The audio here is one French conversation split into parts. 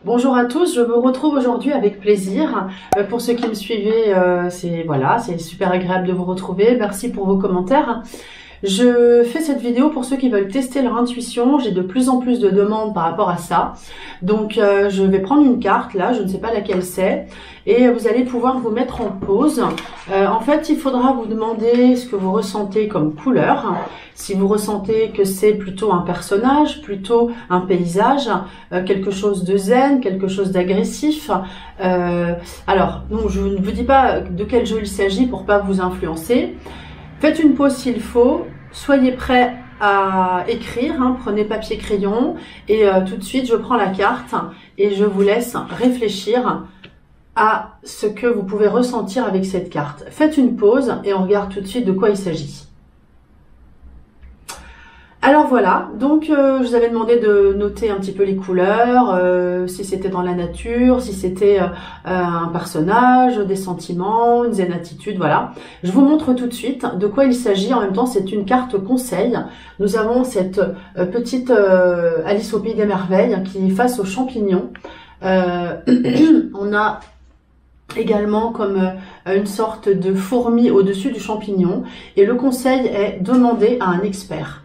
Bonjour à tous, je vous retrouve aujourd'hui avec plaisir. Pour ceux qui me suivaient, c'est super agréable de vous retrouver. Merci pour vos commentaires. Je fais cette vidéo pour ceux qui veulent tester leur intuition. J'ai de plus en plus de demandes par rapport à ça. Donc je vais prendre une carte là, je ne sais pas laquelle c'est, et vous allez pouvoir vous mettre en pause. En fait, il faudra vous demander ce que vous ressentez comme couleur. Si vous ressentez que c'est plutôt un personnage, plutôt un paysage, quelque chose de zen, quelque chose d'agressif. Alors, non, je ne vous dis pas de quel jeu il s'agit pour pas vous influencer. Faites une pause s'il faut, soyez prêts à écrire, hein, prenez papier crayon et tout de suite je prends la carte et je vous laisse réfléchir à ce que vous pouvez ressentir avec cette carte. Faites une pause et on regarde tout de suite de quoi il s'agit. Alors voilà, donc je vous avais demandé de noter un petit peu les couleurs, si c'était dans la nature, si c'était un personnage, des sentiments, une zen attitude, voilà. Je vous montre tout de suite de quoi il s'agit. En même temps, c'est une carte conseil. Nous avons cette petite Alice au pays des merveilles qui est face aux champignons. On a également comme une sorte de fourmi au-dessus du champignon. Et le conseil est demander à un expert.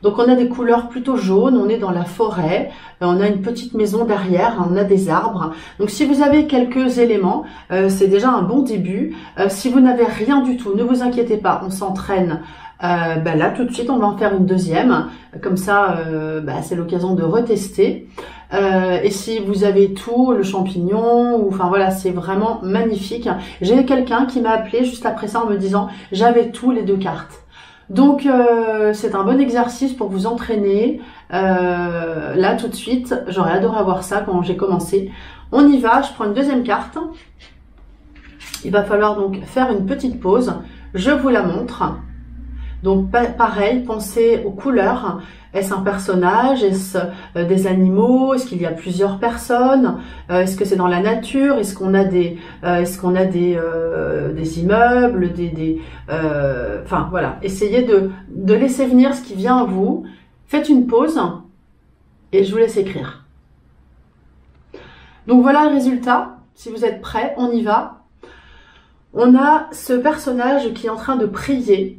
Donc on a des couleurs plutôt jaunes, on est dans la forêt, on a une petite maison derrière, on a des arbres. Donc si vous avez quelques éléments, c'est déjà un bon début. Si vous n'avez rien du tout, ne vous inquiétez pas, on s'entraîne. Là tout de suite on va en faire une deuxième, comme ça c'est l'occasion de retester. Et si vous avez tout, le champignon, enfin voilà, c'est vraiment magnifique. J'ai quelqu'un qui m'a appelé juste après ça en me disant j'avais tous les deux cartes. Donc c'est un bon exercice pour vous entraîner. Là tout de suite, j'aurais adoré avoir ça quand j'ai commencé. On y va, je prends une deuxième carte. Il va falloir donc faire une petite pause. Je vous la montre. Donc pareil, pensez aux couleurs. Est-ce un personnage? Est-ce des animaux? Est-ce qu'il y a plusieurs personnes? Est-ce que c'est dans la nature? Est-ce qu'on a des immeubles? Enfin voilà, essayez de laisser venir ce qui vient à vous. Faites une pause et je vous laisse écrire. Donc voilà le résultat. Si vous êtes prêts, on y va. On a ce personnage qui est en train de prier.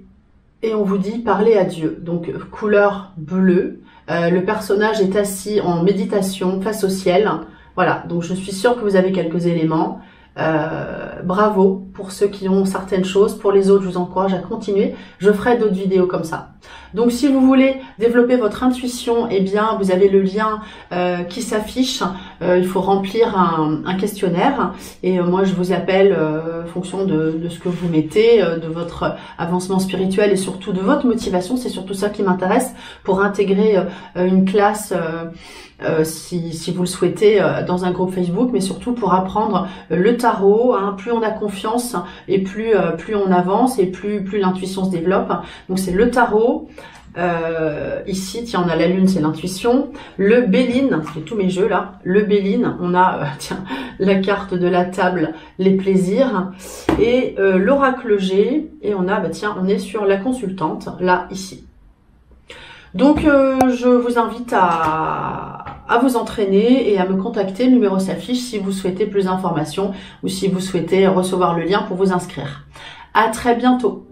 Et on vous dit parler à Dieu. Donc couleur bleue. Le personnage est assis en méditation face au ciel. Voilà, donc je suis sûre que vous avez quelques éléments. Bravo pour ceux qui ont certaines choses. Pour les autres, je vous encourage à continuer. Je ferai d'autres vidéos comme ça. Donc si vous voulez développer votre intuition, eh bien vous avez le lien qui s'affiche. Il faut remplir un questionnaire et moi je vous appelle en fonction de ce que vous mettez, de votre avancement spirituel et surtout de votre motivation. C'est surtout ça qui m'intéresse pour intégrer une classe si vous le souhaitez dans un groupe Facebook, mais surtout pour apprendre le tarot. Hein, plus on a confiance et plus on avance et plus l'intuition se développe. Donc c'est le tarot. Ici, tiens, on a la lune, c'est l'intuition. Le Béline, c'est tous mes jeux là. Le Béline, on a tiens la carte de la table, les plaisirs, et l'oracle G. Et on a, tiens, on est sur la consultante là ici. Donc je vous invite à vous entraîner et à me contacter. Le numéro s'affiche si vous souhaitez plus d'informations ou si vous souhaitez recevoir le lien pour vous inscrire. À très bientôt.